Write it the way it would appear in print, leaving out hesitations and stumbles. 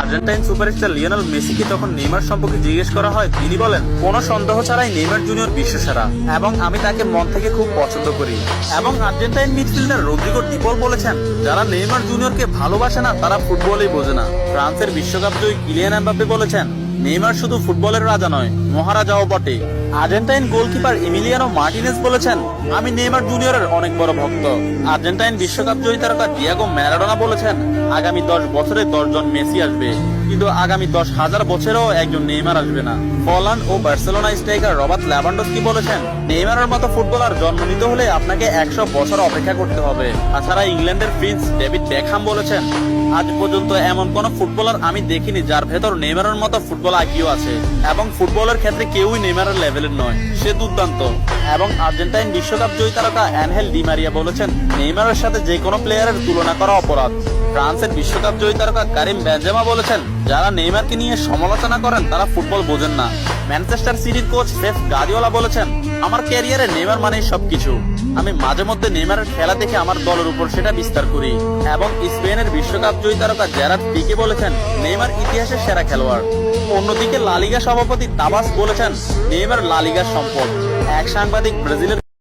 Argentine superstar Lionel মেসিকে যখন Neymar সম্পর্কে জিজ্ঞেস করা হয়, তিনি বলেন, কোনো সন্দেহ ছাড়াই নেইমার জুনিয়র বিশ্বসেরা এবং আমি তাকে মন থেকে খুব পছন্দ করি। এবং আর্জেন্টাইন মিডফিল্ডার রদ্রিগো ডি পল বলেছেন, যারা নেইমার জুনিয়রকে ভালোবাসে না তারা ফুটবলই বোঝে না। ফ্রান্সের বিশ্বকাপ জয়ী কিলিয়ান এমবাপ্পে বলেছেন, নেইমার শুধু ফুটবলের রাজা নয়, মহারাজাও বটে। আর্জেন্টাইন গোলকিপার এমিলিয়ানো মার্টিনেজ বলেছেন, আমি নেইমার জুনিয়রের অনেক বড় ভক্ত। আর্জেন্টাইন বিশ্বকাপ জয়ী তারকা ডিয়েগো ম্যারাডোনা বলেছেন, আগামী 10 বছরে 10 জন মেসি আসবে, কিন্তু আগামী 10,000 বছরেও একজন নেইমার আসবে না। পোল্যান্ড ও বার্সেলোনা স্ট্রাইকার রবার্ট লেভানডস্কি বলেছেন, নেইমারের মতো ফুটবলার জন্ম নিতে হলে আপনাকে 100 বছর অপেক্ষা করতে হবে। তাছাড়া ইংল্যান্ডের প্রিন্স ডেভিড বেকহাম বলেছেন, আজ পর্যন্ত এমন কোন ফুটবলার আমি দেখিনি যার ভেতর নেইমারের মতো ফুটবল আইকিউ আছে, এবং ফুটবলের ক্ষেত্রে কেউই নেইমারের লেভেলের নয়, সে দুর্দান্ত। এবং আর্জেন্টাইন বিশ্বকাপ জয়ী তারকা অ্যানহেল ডি মারিয়া বলেছেন, নেইমারের সাথে যে কোনো প্লেয়ারের তুলনা করা অপরাধ। ফ্রান্সের বিশ্বকাপ জয়ী তারকা কারিম বেনজেমা বলেছেন, যারা নেইমারকে নিয়ে সমালোচনা করেন তারা ফুটবল বোঝেন না। ম্যানচেস্টার সিটির কোচ পেপ গার্দিওলা বলেছেন, আমার ক্যারিয়ারে নেইমার মানেই সবকিছু। আমি মাঝে মধ্যে নেইমারের খেলা দেখে আমার দলের উপর সেটা বিস্তার করি। এবং স্পেনের বিশ্বকাপ জয়ী তারকা জেরার্ড পিকে বলেছেন, নেইমার ইতিহাসের সেরা খেলোয়াড়। অন্যদিকে লা লিগা সভাপতি তাবাস বলেছেন, নেইমার লা লিগার সম্পদ। এক সাংবাদিক ব্রাজিলের